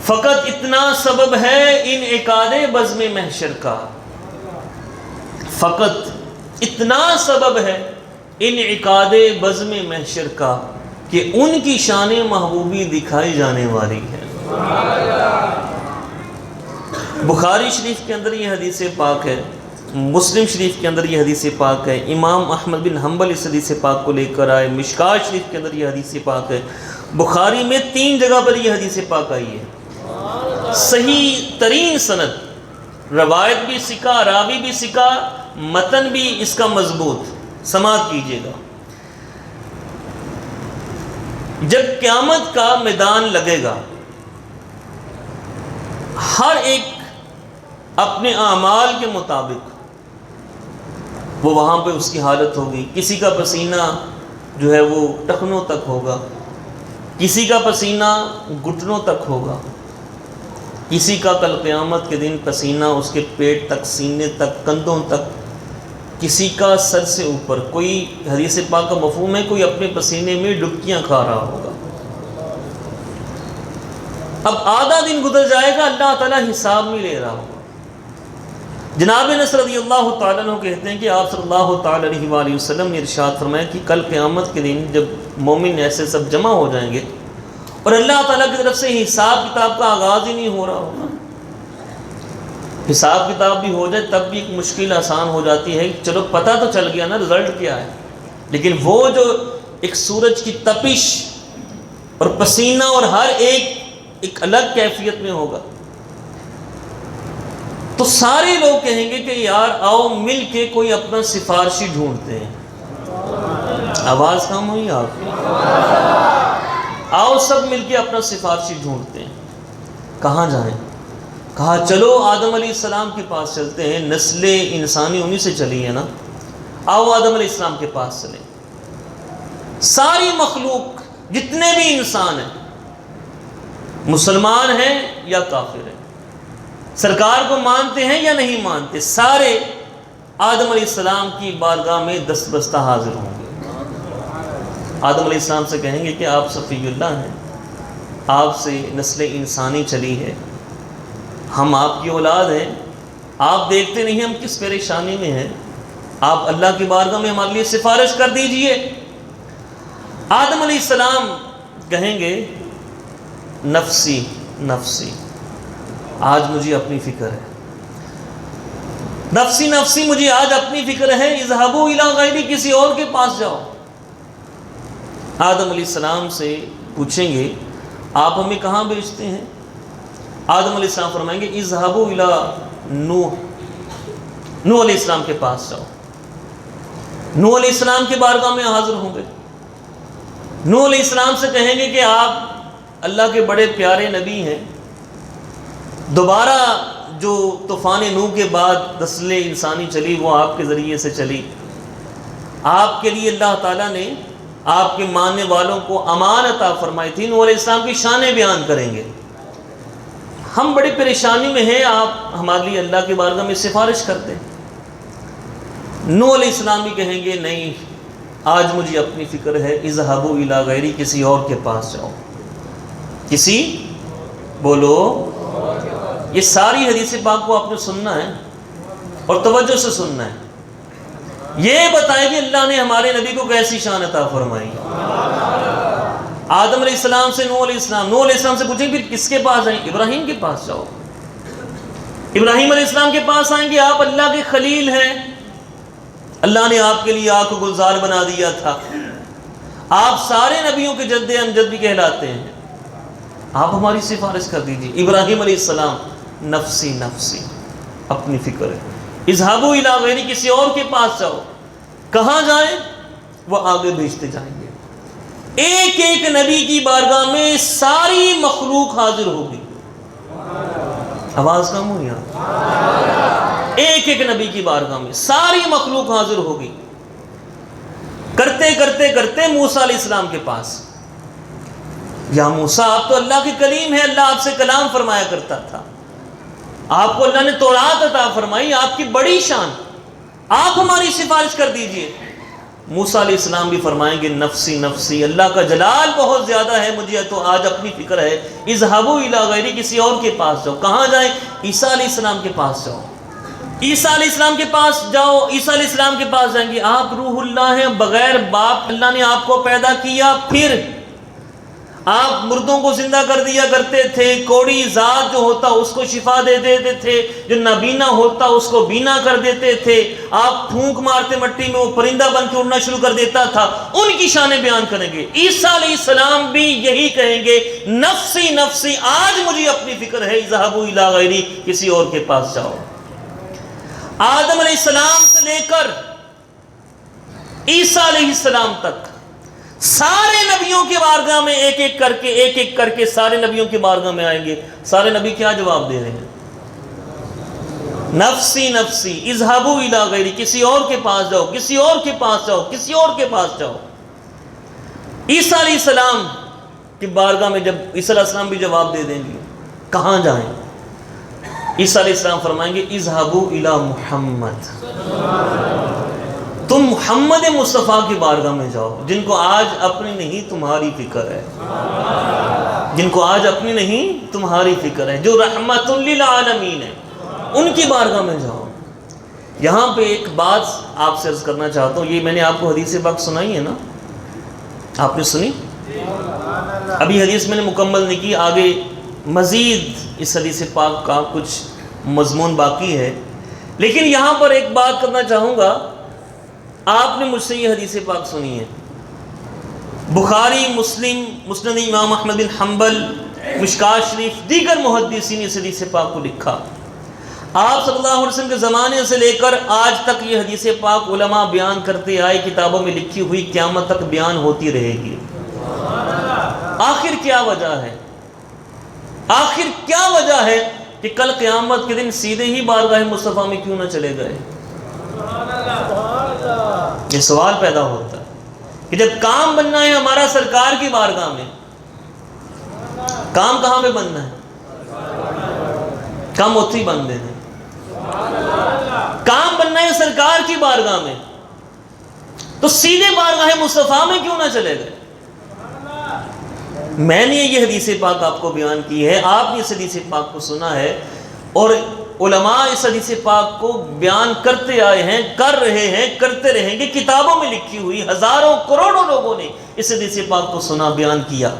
فقط اتنا سبب ہے انعقاد بزم محشر کا، فقط اتنا سبب ہے انعقاد بزم محشر کا کہ ان کی شان محبوبی دکھائی جانے والی ہے۔ بخاری شریف کے اندر یہ حدیث پاک ہے، مسلم شریف کے اندر یہ حدیث پاک ہے، امام احمد بن حنبل اس حدیث پاک کو لے کر آئے، مشکات شریف کے اندر یہ حدیث پاک ہے، بخاری میں 3 جگہ پر یہ حدیث پاک آئی ہے، صحیح ترین سند، روایت بھی ثقہ، راوی بھی ثقہ، متن بھی اس کا مضبوط۔ سماعت کیجئے گا، جب قیامت کا میدان لگے گا، ہر ایک اپنے اعمال کے مطابق وہ وہاں پہ اس کی حالت ہوگی۔ کسی کا پسینہ جو ہے وہ ٹخنوں تک ہوگا، کسی کا پسینہ گھٹنوں تک ہوگا، کسی کا کل قیامت کے دن پسینہ اس کے پیٹ تک، سینے تک، کندھوں تک، کسی کا سر سے اوپر۔ کوئی حدیث پاک کا مفہوم ہے کوئی اپنے پسینے میں ڈبکیاں کھا رہا ہوگا۔ اب آدھا دن گزر جائے گا، اللہ تعالیٰ حساب نہیں لے رہا ہوگا۔ جناب انس رضی اللہ تعالیٰ عنہ کہتے ہیں کہ آپ صلی اللہ تعالیٰ علیہ وآلہ وسلم نے ارشاد فرمایا کہ کل قیامت کے دن جب مومن ایسے سب جمع ہو جائیں گے اور اللہ تعالیٰ کی طرف سے حساب کتاب کا آغاز ہی نہیں ہو رہا ہوگا۔ حساب کتاب بھی ہو جائے تب بھی ایک مشکل آسان ہو جاتی ہے، چلو پتہ تو چل گیا نا رزلٹ کیا ہے، لیکن وہ جو ایک سورج کی تپش اور پسینہ اور ہر ایک الگ کیفیت میں ہوگا، تو سارے لوگ کہیں گے کہ یار آؤ مل کے کوئی اپنا سفارشی ڈھونڈتے ہیں۔ آواز کم ہوئی آپ کی؟ آؤ سب مل کے اپنا سفارشی ڈھونڈتے ہیں، کہاں جائیں؟ کہا چلو آدم علیہ السلام کے پاس چلتے ہیں، نسل انسانی انہی سے چلی ہے نا، آؤ آدم علیہ السلام کے پاس چلیں۔ ساری مخلوق جتنے بھی انسان ہیں، مسلمان ہیں یا کافر ہیں، سرکار کو مانتے ہیں یا نہیں مانتے، سارے آدم علیہ السلام کی بارگاہ میں دست بستہ حاضر ہوں گے۔ آدم علیہ السلام سے کہیں گے کہ آپ صفی اللہ ہیں، آپ سے نسل انسانی چلی ہے، ہم آپ کی اولاد ہیں، آپ دیکھتے نہیں ہم کس پریشانی میں ہیں، آپ اللہ کی بارگاہ میں ہمارے لیے سفارش کر دیجئے۔ آدم علیہ السلام کہیں گے نفسی نفسی، آج مجھے اپنی فکر ہے، نفسی نفسی مجھے آج اپنی فکر ہے، اذهبوا الی غیری، کسی اور کے پاس جاؤ۔ آدم علیہ السلام سے پوچھیں گے آپ ہمیں کہاں بھیجتے ہیں؟ آدم علیہ السلام فرمائیں گے اذهبوا الی نوح، نوح علیہ السلام کے پاس جاؤ۔ نوح علیہ السلام کی بارگاہ میں حاضر ہوں گے، نوح علیہ السلام سے کہیں گے کہ آپ اللہ کے بڑے پیارے نبی ہیں، دوبارہ جو طوفان نوح کے بعد نسل انسانی چلی وہ آپ کے ذریعے سے چلی، آپ کے لیے اللہ تعالیٰ نے آپ کے ماننے والوں کو امان عطا فرمائی تھی۔ نوح علیہ السلام کی شانیں بیان کریں گے، ہم بڑی پریشانی میں ہیں، آپ ہمارے لیے اللہ کی بارگاہ میں سفارش کرتے ہیں۔ نوح علیہ السلام بھی کہیں گے نہیں، آج مجھے اپنی فکر ہے، اذهبوا الی غیری، کسی اور کے پاس جاؤ۔ کسی بولو، یہ ساری حدیث پاک کو آپ نے سننا ہے اور توجہ سے سننا ہے۔ یہ بتائیں کہ اللہ نے ہمارے نبی کو کیسی شان عطا فرمائی۔ آدم علیہ السلام سے نوح علیہ السلام، نوح علیہ السلام سے پوچھیں پھر کس کے پاس آئیں؟ ابراہیم کے پاس جاؤ۔ ابراہیم علیہ السلام کے پاس آئیں گے، آپ اللہ کے خلیل ہیں، اللہ نے آپ کے لیے آگ کو گلزار بنا دیا تھا، آپ سارے نبیوں کے جد امجد بھی کہلاتے ہیں، آپ ہماری سفارش کر دیجیے۔ ابراہیم علیہ السلام نفسی نفسی، اپنی فکر ہے، اذهبوا الی غیری، کسی اور کے پاس جاؤ۔ کہاں جائیں؟ وہ آگے بھیجتے جائیں گے، ایک ایک نبی کی بارگاہ میں ساری مخلوق حاضر ہوگی۔ آواز کم ہوئی آپ؟ ایک ایک نبی کی بارگاہ میں ساری مخلوق حاضر ہوگی۔ کرتے کرتے کرتے موسیٰ علیہ السلام کے پاس، یا موسیٰ آپ تو اللہ کے کلیم ہیں، اللہ آپ سے کلام فرمایا کرتا تھا، آپ کو اللہ نے تورات عطا فرمائی، آپ کی بڑی شان، آپ ہماری سفارش کر دیجئے۔ موسیٰ علیہ السلام بھی فرمائیں گے نفسی نفسی، اللہ کا جلال بہت زیادہ ہے، مجھے تو آج اپنی فکر ہے، اذهبوا الی غیری، کسی اور کے پاس جاؤ۔ کہاں جائیں؟ عیسیٰ علیہ السلام کے پاس جاؤ، عیسیٰ علیہ السلام کے پاس جاؤ۔ عیسیٰ علیہ السلام کے پاس جائیں گے، آپ روح اللہ ہیں، بغیر باپ اللہ نے آپ کو پیدا کیا، پھر آپ مردوں کو زندہ کر دیا کرتے تھے، کوڑی ذات جو ہوتا اس کو شفا دے دیتے تھے، جو نابینا ہوتا اس کو بینا کر دیتے تھے، آپ پھونک مارتے مٹی میں، وہ پرندہ بن کے اڑنا شروع کر دیتا تھا، ان کی شانیں بیان کریں گے۔ عیسیٰ علیہ السلام بھی یہی کہیں گے نفسی نفسی، آج مجھے اپنی فکر ہے، اذهبوا الی غیری، کسی اور کے پاس جاؤ۔ آدم علیہ السلام سے لے کر عیسیٰ علیہ السلام تک سارے نبیوں کے بارگاہ میں ایک ایک کر کے سارے نبیوں کے بارگاہ میں آئیں گے۔ سارے نبی کیا جواب دے رہے ہیں؟ نفسی نفسی، اذهبوا الی غیری، کسی اور کے پاس جاؤ، کسی اور کے پاس جاؤ، کسی اور کے پاس جاؤ۔ عیسیٰ علیہ السلام کی بارگاہ میں جب عیسیٰ علیہ السلام بھی جواب دے دیں گے، کہاں جائیں؟ عیسیٰ علیہ السلام فرمائیں گے اذهبوا الی محمد، تم محمد مصطفیٰ کی بارگاہ میں جاؤ، جن کو آج اپنی نہیں تمہاری فکر ہے، جن کو آج اپنی نہیں تمہاری فکر ہے، جو رحمت للعالمین ہے، ان کی بارگاہ میں جاؤ۔ یہاں پہ ایک بات آپ سے عرض کرنا چاہتا ہوں، یہ میں نے آپ کو حدیث پاک سنائی ہے نا، آپ نے سنی؟ ابھی حدیث میں نے مکمل نہیں کی، آگے مزید اس حدیث پاک کا کچھ مضمون باقی ہے، لیکن یہاں پر ایک بات کرنا چاہوں گا۔ آپ نے مجھ سے یہ حدیث پاک سنی ہے، بخاری، مسلم، مسند امام احمد بن حنبل، مشکات شریف، دیگر محدثین اس حدیث پاک کو لکھا۔ آپ صلی اللہ علیہ وسلم کے زمانے سے لے کر آج تک یہ حدیث پاک علماء بیان کرتے آئے، کتابوں میں لکھی ہوئی، قیامت تک بیان ہوتی رہے گی۔ آخر کیا وجہ ہے؟ آخر کیا وجہ ہے کہ کل قیامت کے دن سیدھے ہی بارگاہ مصطفیٰ میں کیوں نہ چلے گئے؟ یہ سوال پیدا ہوتا ہے کہ جب کام بننا ہے ہمارا سرکار کی بارگاہ میں، کام کہاں پہ بننا ہے؟ کام اتھی بن دینے، کام بننا ہے سرکار کی بارگاہ میں، تو سیدھے بارگاہ مصطفیٰ میں کیوں نہ چلے گئے؟ میں نے یہ حدیث پاک آپ کو بیان کی ہے، آپ نے اس حدیث پاک کو سنا ہے، اور علماء اس حدیث پاک کو بیان کرتے آئے ہیں، کر رہے ہیں، کرتے رہیں گے، کتابوں میں لکھی ہوئی، ہزاروں کروڑوں لوگوں نے اس حدیث پاک کو سنا، بیان کیا۔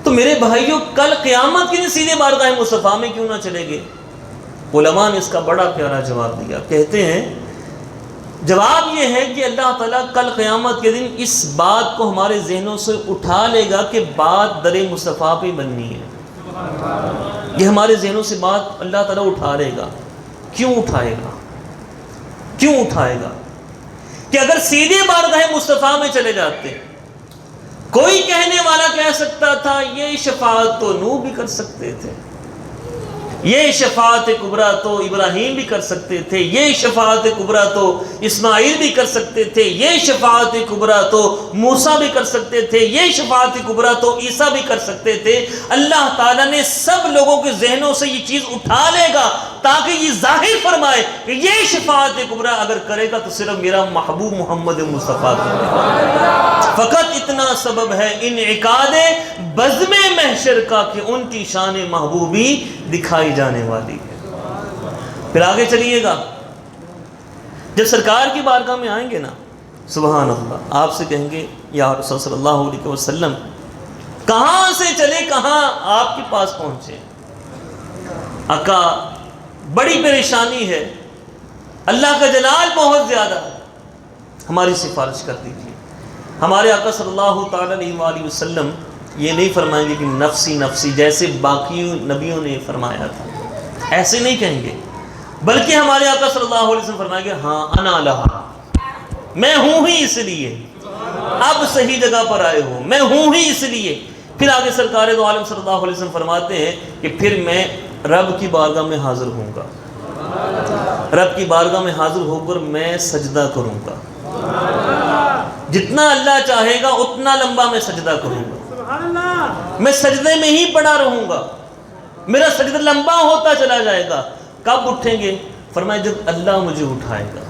تو میرے بھائیوں، کل قیامت کے دن سیدھے بارگاہ مصطفیٰ میں کیوں نہ چلے گئے؟ علماء نے اس کا بڑا پیارا جواب دیا، کہتے ہیں جواب یہ ہے کہ اللہ تعالیٰ کل قیامت کے دن اس بات کو ہمارے ذہنوں سے اٹھا لے گا کہ بات در مصطفیٰ پہ بننی ہے۔ یہ ہمارے ذہنوں سے بات اللہ تعالیٰ اٹھا لے گا۔ کیوں اٹھائے گا؟ کیوں اٹھائے گا؟ کہ اگر سیدھے بارگاہ مصطفیٰ میں چلے جاتے، کوئی کہنے والا کہہ سکتا تھا یہ شفاعت تو نوح بھی کر سکتے تھے، یہ شفاعت کبریٰ تو ابراہیم بھی کر سکتے تھے، یہ شفاعت کبریٰ تو اسماعیل بھی کر سکتے تھے، یہ شفاعت کبریٰ تو موسیٰ بھی کر سکتے تھے، یہ شفاعت کبریٰ تو عیسیٰ بھی کر سکتے تھے۔ اللہ تعالیٰ نے سب لوگوں کے ذہنوں سے یہ چیز اٹھا لے گا تاکہ یہ ظاہر فرمائے کہ یہ شفاعت کبریٰ اگر کرے گا تو صرف میرا محبوب محمد مصطفیٰ کرے گا۔ فقط اتنا سبب ہے انعقاد بزم محشر کا کہ ان کی شان محبوبی دکھائی جانے والی ہے۔ پھر آگے چلیے گا، جب سرکار کی بارگاہ میں آئیں گے نا، سبحان اللہ، آپ سے کہیں گے یا رسول صلی اللہ علیہ وسلم کہاں سے چلے، کہاں آپ کے پاس پہنچے؟ آقا بڑی پریشانی ہے، اللہ کا جلال بہت زیادہ ہے، ہماری سفارش کر دیجیے۔ ہمارے آقا صلی اللہ تعالیٰ علیہ وآلہ وسلم یہ نہیں فرمائیں گے کہ نفسی نفسی جیسے باقی نبیوں نے فرمایا تھا، ایسے نہیں کہیں گے، بلکہ ہمارے آقا صلی اللہ علیہ وسلم فرمائیں گے ہاں انا لہا، میں ہوں ہی اس لیے، اب صحیح جگہ پر آئے ہو، میں ہوں ہی اس لیے۔ پھر آگے سرکار دو عالم صلی اللہ علیہ وسلم فرماتے ہیں کہ پھر میں رب کی بارگاہ میں حاضر ہوں گا، رب کی بارگاہ میں حاضر ہو کر میں سجدہ کروں گا، جتنا اللہ چاہے گا اتنا لمبا میں سجدہ کروں گا، میں سجدے میں ہی پڑا رہوں گا، میرا سجدہ لمبا ہوتا چلا جائے گا۔ کب اٹھیں گے؟ فرمایا جب اللہ مجھے اٹھائے گا۔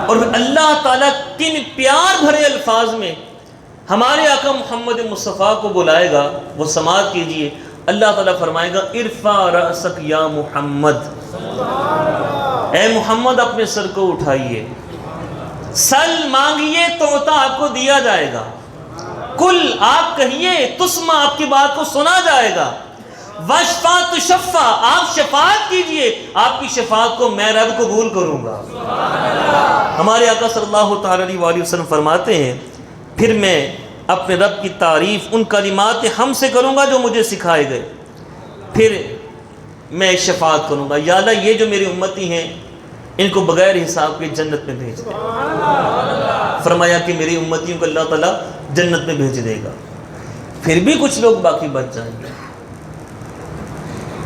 اور اللہ تعالیٰ کن پیار بھرے الفاظ میں ہمارے آقا محمد مصطفیٰ کو بلائے گا، وہ سماعت کیجئے۔ اللہ تعالیٰ فرمائے گا ارفع رأسک یا محمد، اے محمد اپنے سر کو اٹھائیے، سل مانگیے تو عطا آپ کو دیا جائے گا، کل آپ کہیے تسمع آپ کی بات کو سنا جائے گا، واشفع تشفع آپ شفاعت کیجئے، آپ کی شفاعت کو میں رب قبول کروں گا۔ ہمارے آقا صلی اللہ تعالی علیہ وآلہ وسلم فرماتے ہیں پھر میں اپنے رب کی تعریف ان کلمات ہم سے کروں گا جو مجھے سکھائے گئے، پھر میں شفاعت کروں گا، یا اللہ یہ جو میری امتی ہیں ان کو بغیر حساب کے جنت میں بھیج دے۔ فرمایا کہ میری امتیوں کو اللہ تعالیٰ جنت میں بھیج دے گا، پھر بھی کچھ لوگ باقی بچ جائیں گے،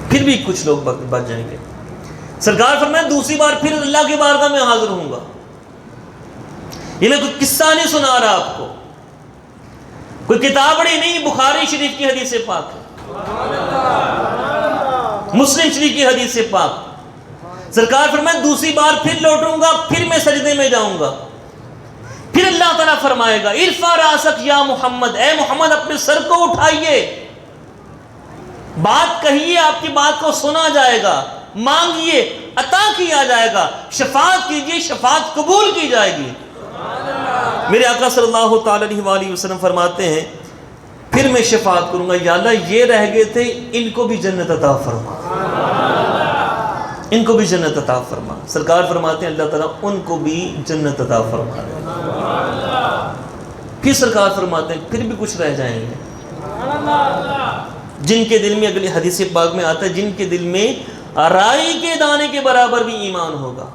پھر بھی کچھ لوگ بچ جائیں گے۔ سرکار فرمایا دوسری بار پھر اللہ کی بارگاہ میں حاضر ہوں گا۔ یہ میں کوئی قصہ نہیں سنا رہا آپ کو، کوئی کتابڑی نہیں، بخاری شریف کی حدیث پاک ہے، مسلم شریف کی حدیث پاک۔ سرکار فرمایا دوسری بار پھر لوٹوں گا، پھر میں سجدے میں جاؤں گا، پھر اللہ تعالیٰ فرمائے گا ارفع رأسک یا محمد، اے محمد اپنے سر کو اٹھائیے، بات کہیے آپ کی بات کو سنا جائے گا، مانگیے عطا کیا جائے گا، شفاعت کیجیے شفاعت قبول کی جائے گی۔ میرے آقا صلی اللہ تعالی علیہ وآلہ وسلم فرماتے ہیں پھر میں شفاعت کروں گا، یا اللہ یہ رہ گئے تھے ان کو بھی جنت عطا فرما، ان کو بھی جنت عطا فرما۔ سرکار فرماتے ہیں اللہ تعالیٰ ان کو بھی جنت عطا فرما۔ پھر سرکار فرماتے ہیں پھر بھی کچھ رہ جائیں گے جن کے دل میں، اگلی حدیث پاک میں آتا ہے، جن کے دل میں رائی کے دانے کے برابر بھی ایمان ہوگا۔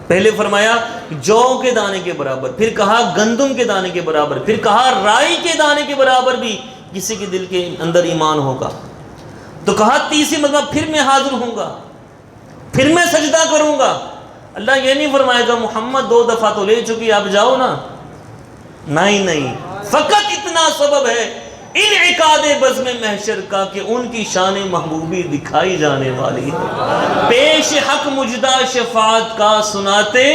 پہلے فرمایا جو کے دانے کے برابر، پھر کہا گندم کے دانے کے برابر، پھر کہا رائی کے دانے کے برابر بھی کسی کے دل کے اندر ایمان ہوگا، تو کہا تیسری مرتبہ پھر میں حاضر ہوں گا، پھر میں سجدہ کروں گا۔ اللہ یہ نہیں فرمائے گا محمد 2 دفعہ تو لے چکی اب جاؤ نا، نہیں، فقط اتنا سبب ہے انعقاد بزم محشر کا کہ ان کی شان محبوبی دکھائی جانے والی ہے، پیش حق مجدہ شفاعت کا سناتے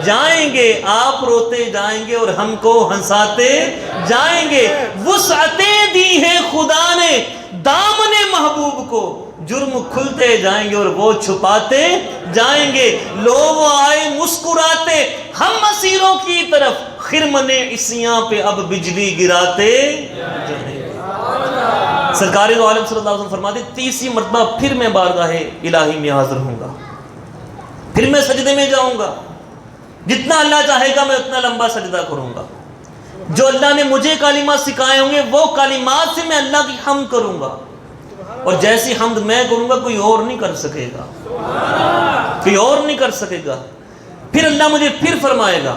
جائیں گے، آپ روتے جائیں گے اور ہم کو ہنساتے جائیں گے، وسعتیں دی ہیں خدا نے دامن محبوب کو، جرم کھلتے جائیں گے اور وہ چھپاتے جائیں گے، لوگ آئے مسکراتے ہم اسیروں کی طرف، خرمن عصیاں پہ اب بجلی گراتے جائیں گے۔ سرکار دو عالم صلی اللہ علیہ وسلم فرماتے تیسری مرتبہ پھر میں بارگاہ الہی میں حاضر ہوں گا، پھر میں سجدے میں جاؤں گا، جتنا اللہ چاہے گا میں اتنا لمبا سجدہ کروں گا، جو اللہ نے مجھے کلمات سکھائے ہوں گے وہ کلمات سے میں اللہ کی حمد کروں گا، اور جیسی حمد میں کروں گا کوئی اور نہیں کر سکے گا، کوئی اور نہیں کر سکے گا۔ پھر اللہ مجھے پھر فرمائے گا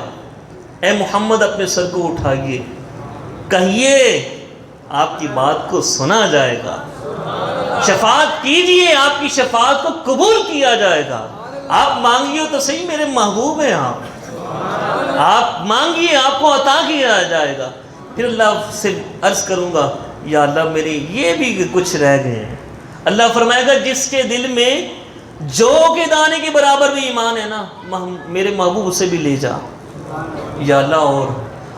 اے محمد اپنے سر کو اٹھائیے، کہیے آپ کی بات کو سنا جائے گا، شفاعت کیجئے آپ کی شفاعت کو قبول کیا جائے گا، آپ مانگیے تو صحیح میرے محبوب ہیں، آپ مانگیے آپ کو عطا کیا جائے گا۔ پھر اللہ سے عرض کروں گا یا اللہ میرے یہ بھی کچھ رہ گئے ہیں۔ اللہ فرمائے گا جس کے دل میں جو کے دانے کے برابر بھی ایمان ہے نا میرے محبوب اسے بھی لے جا یا اللہ، اور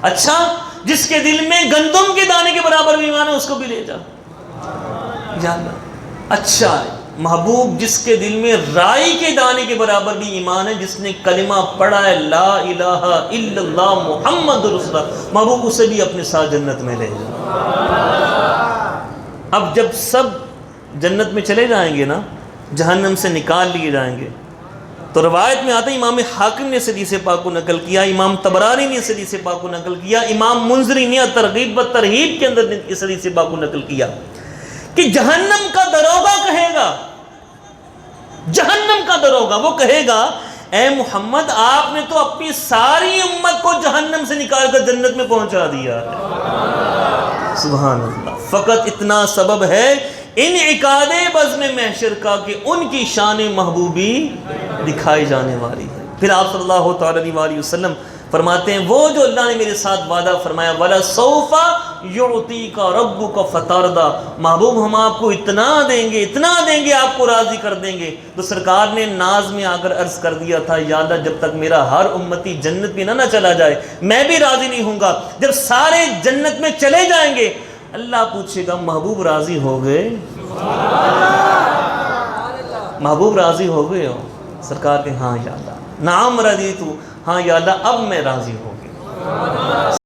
اچھا جس کے دل میں گندم کے دانے کے برابر بھی ایمان ہے اس کو بھی لے جا یا اللہ، اچھا محبوب جس کے دل میں رائی کے دانے کے برابر بھی ایمان ہے، جس نے کلمہ پڑھا ہے لا الہ الا اللہ محمد رسول اللہ، محبوب اسے بھی اپنے ساتھ جنت میں لے جا۔ اب جب سب جنت میں چلے جائیں گے نا، جہنم سے نکال لیے جائیں گے، تو روایت میں آتا ہے امام حاکم نے اس حدیث پاک کو نقل کیا، امام طبرانی نے اس حدیث پاک کو نقل کیا، امام منذری نے ترغیب و ترہیب کے اندر اس حدیث پاک کو نقل کیا کہ جہنم کا دروغہ کہے گا، جہنم کا دروغہ وہ کہے گا اے محمد آپ نے تو اپنی ساری امت کو جہنم سے نکال کر جنت میں پہنچا دیا۔ سبحان اللہ، فقط اتنا سبب ہے انعقاد بزم محشر کا کہ ان کی شان محبوبی دکھائی جانے والی ہے۔ پھر آپ صلی اللہ تعالی علیہ وسلم فرماتے ہیں وہ جو اللہ نے میرے ساتھ وعدہ فرمایا وَلَسَوْفَ يُعْطِيكَ رَبُّكَ فَتَرْضَىٰ، محبوب ہم آپ کو اتنا دیں گے آپ کو راضی کر دیں گے۔ تو سرکار نے ناز میں آ کر عرض کر دیا تھا یا اللہ جب تک میرا ہر امتی جنت میں نہ چلا جائے میں بھی راضی نہیں ہوں گا۔ جب سارے جنت میں چلے جائیں گے اللہ پوچھے گا محبوب راضی ہو گئے؟ محبوب راضی ہو گئے ہو؟ سرکار کہ ہاں یا اللہ، نعم رضیتو، ہاں یا اللہ اب میں راضی ہو گیا۔